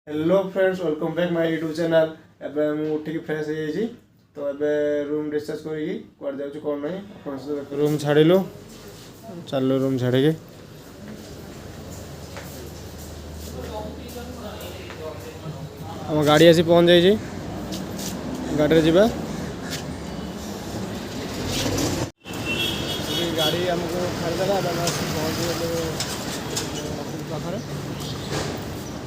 Hello friends welcome back my YouTube channel. एबे मु उठिक fresh हो जाइए तो एबे रूम डिस्चार्ज करी कुआड जाऊँ कौन नहीं रूम छाड़िलु चलो रूम छाड़ के आम गाड़ी आसी पहुँच जाइए गाड़ी जावा गाड़ी आमको छाड़देला पहुँच पाखे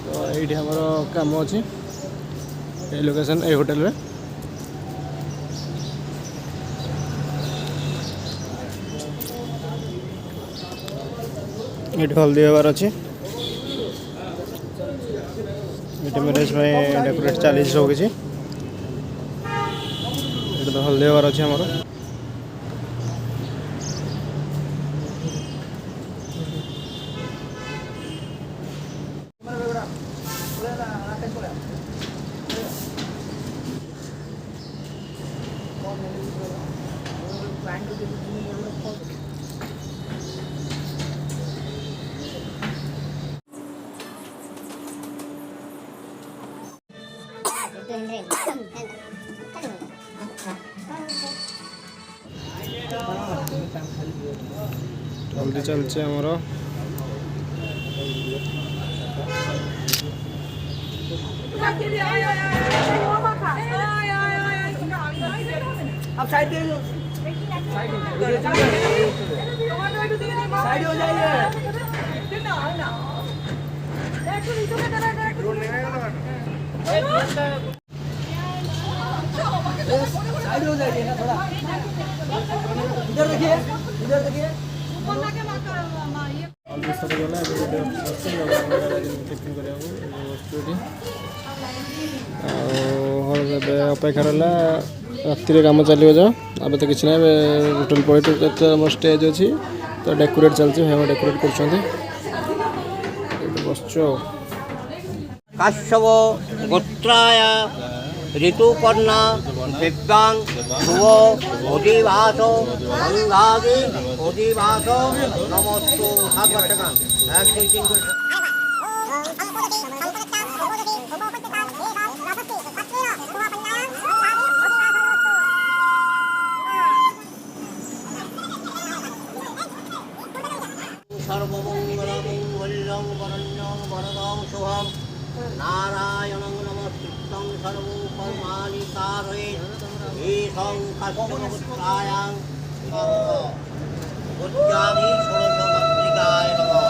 तो ये आमर कम अच्छी ये लोकेशन ये होटेल रे ये हल्दी हबार अच्छी ये मैरेज में डेकोरेट चली सब किसी तो हल्दी हबार अच्छे आमर जल्दी चलছে आमर अब साइड दे दो साइड हो जाइए साइड हो जाइए ना थोड़ा इधर देखिए अपेक्षा रहा राति कम चलो जा अब तो किसी ना होटेल पॉइंट स्टेज अच्छी तो डेकोरेट चलती भाई डेकोरेट कर बस काश्यप गोत्राय ऋतुपर्णा दिव्यांग ध्रुव अधिवास अंगादि अधिवास नमस्तु 7 বার টাকা 1 2 3 করে सर्वमंगलमंगल्यं वरण्यं वरदं शुभं नारायणं नमस्कृतं सर्वकर्माणि कारयेत् ईशं काश्यपपुत्रायां उद्यानि षोडशमातृकाय नमः।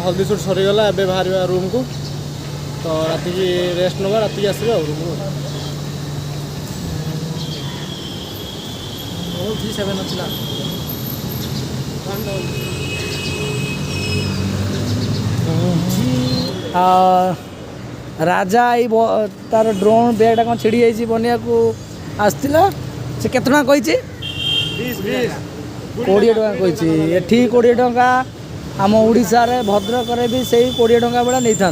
हल्दी सुट सरीगला ए बाहर रूम को तो राति की रेस्ट नवा राति आसवे रूम को 7 अच्छी राजा तार ड्रोन बेगटा कौन छिड़ी जाइए बनिया को आसला से केत टका कही 20 टका कही एठी 20 टका आम ओडिशा रे भद्रक रे भी सही 20 टका बेला नहीं था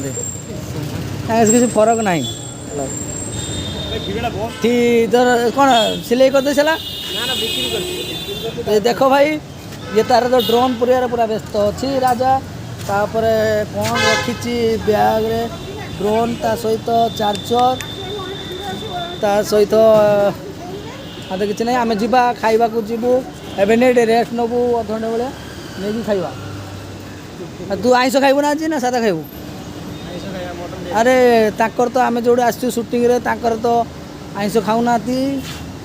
किसी फरक ना कौन सिलाई करदे चला देख भाई ये तार तो ड्रोन पूरा व्यस्त अच्छी राजा तापर कौन रखी बैग रे ड्रोन ता सहित चार्जर ता सहित हाँ तो किसी ना आम जा खाइबा को जीवु एवं नहीं रेस्ट नबू अध घंटे भाया नहीं खाइबा तू आइस खाइबू ना आज ना सादा खाइबू अरे ताकर तो आम जो आसचु सुटिंग रे ताकर तो आइस खाऊना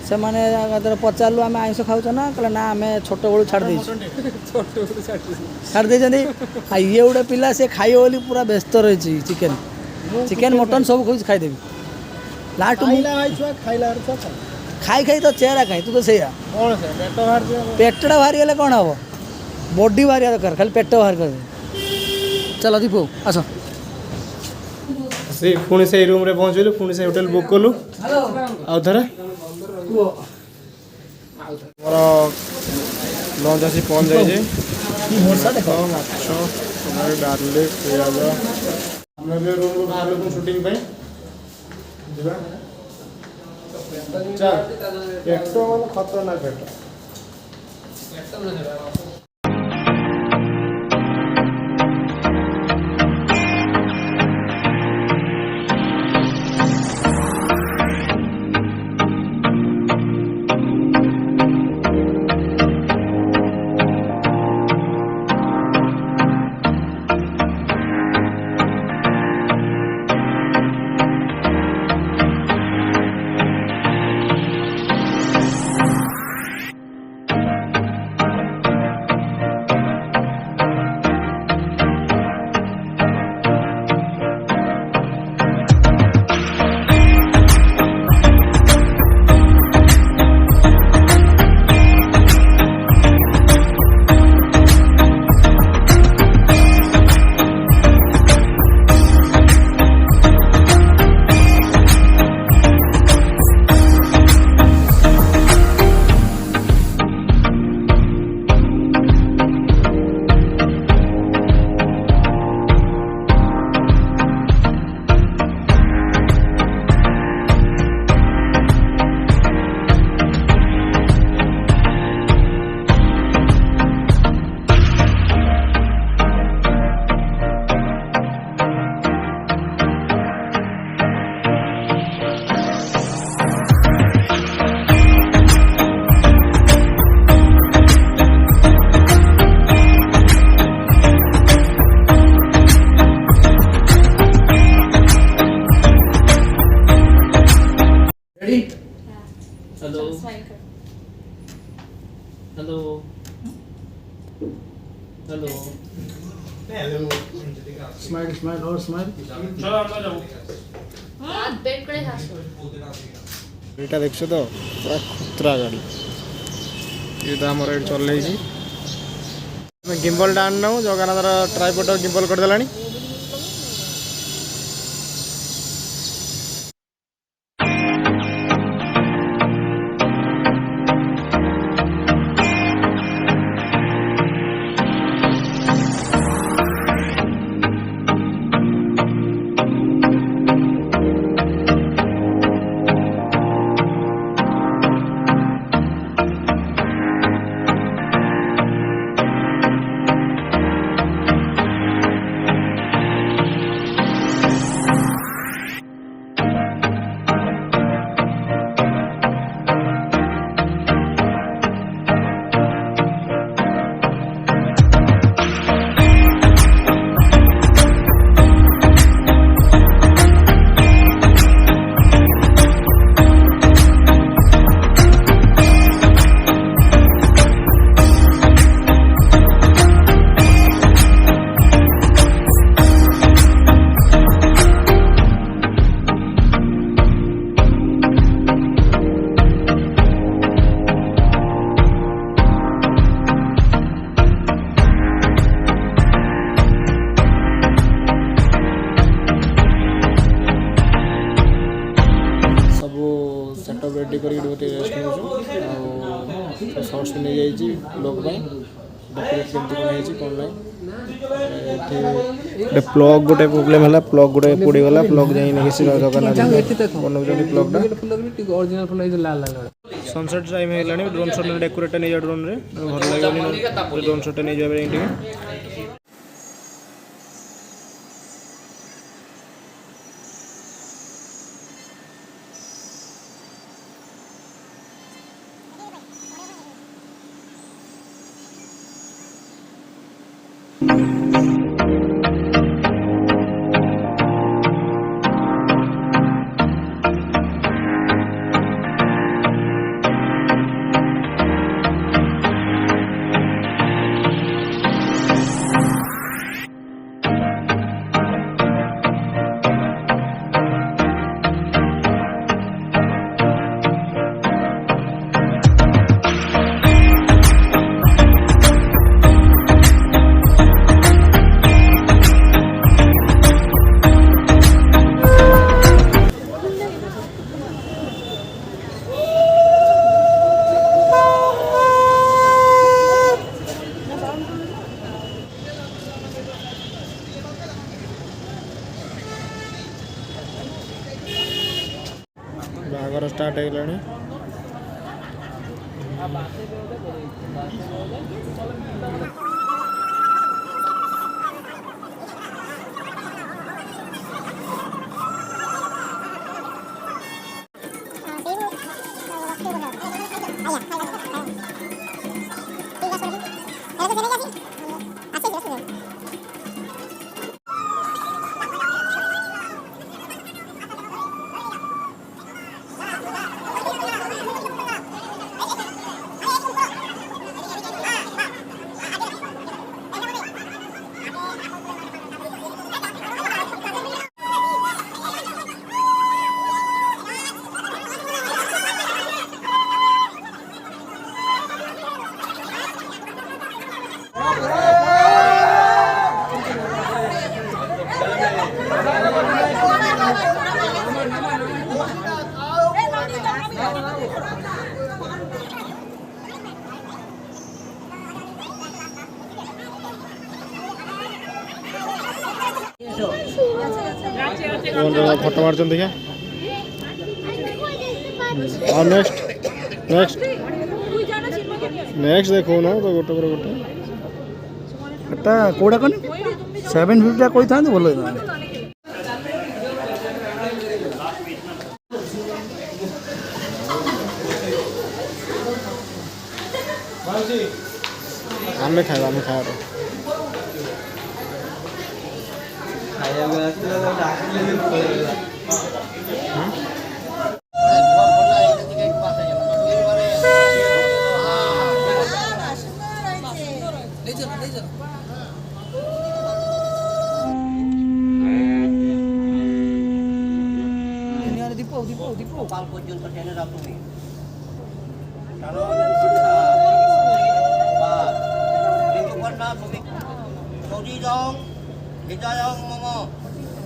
से मैंने पचारू आम आइस खाऊ ना कहले ना आम छोट बड़ू छाड़ दे ये गोटे पिला से खाइब बोली पूरा व्यस्त रही चिकेन चिकेन मटन सब कुछ खाईदेवी लास्ट खाई खाई तो चेहरा खाई तू तो सही पेटा बाहरी गले कौन हम बॉडी बाहर दरकार खाली पेट बाहर कर चलो दीपू आस से पुणी से रूम रे पहुँचलु पुणी से होटल बुक कलु आउ थरे मोर लंच आसी पहुँच जाइए माछ डाली पियाज आम रूम रू बाहर शूटिंग चल एक खतरनाक पेट hello hello hello smile smile और स्माइल एटा देखছো तो पूरा खतरा गाड़ी ये तो हमर एड चल रही गिम्बल डान ना जगन्नाथ ट्राइपॉड गिम्बल कर देलानी सेटअप रेडी कर रेस्ट नौ सर्ट्स नहीं जाइए ब्लॉग डेकोरेट केमती कौन है कौन ना प्लग गोटे प्रोब्लेम है प्लग गोटे पोड़ीगला प्लग जाइए जगन्नाथ बनाऊँ प्लगटा सनसेट टाइम है ड्रोन शॉट डेकोरेट नहीं ड्रोन रे भल लगे ड्रोन शॉट नहीं जाए बाहागर स्टार्ट होगलानी फोटो मार्च देखिए और नेक्स्ट देखो ना तो गोटे पर गोटे ଏଟା କୋଉଟା କନି 750 କହିଥାନ୍ତି ଭଲ ହେଇଥାନ୍ତା। आमे खाଇବା কাল পর্যন্ত টেনে রাখো তুমি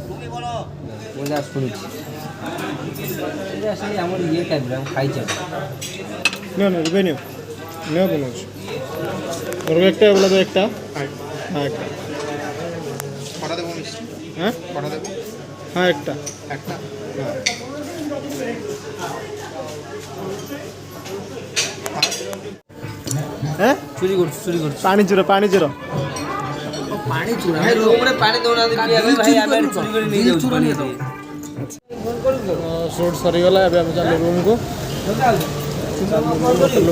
তুমি বলো बोला सुनी असली आम ये टाइप खाई ना रिवेन्यू नहीं बोलो और एक बोला तो एक हाँ एक हाँ हाँ एक हाँ चोरी कर पानी चूर पानी चूरा रूम रे पानी दौना दे भाई आमे चोरी कर नहीं जाऊ पानी तो शूट सरीगला ए चल रूम को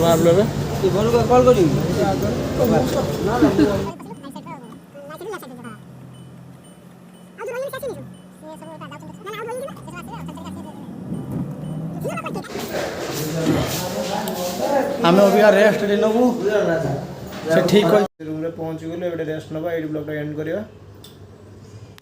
भाव लेबे फोन को कॉल करी आम अभी रेस्ट नबू से ठीक रूम रे पहुंच गलो एबे रेस्ट नबा एडी ब्लॉग एंड करिया।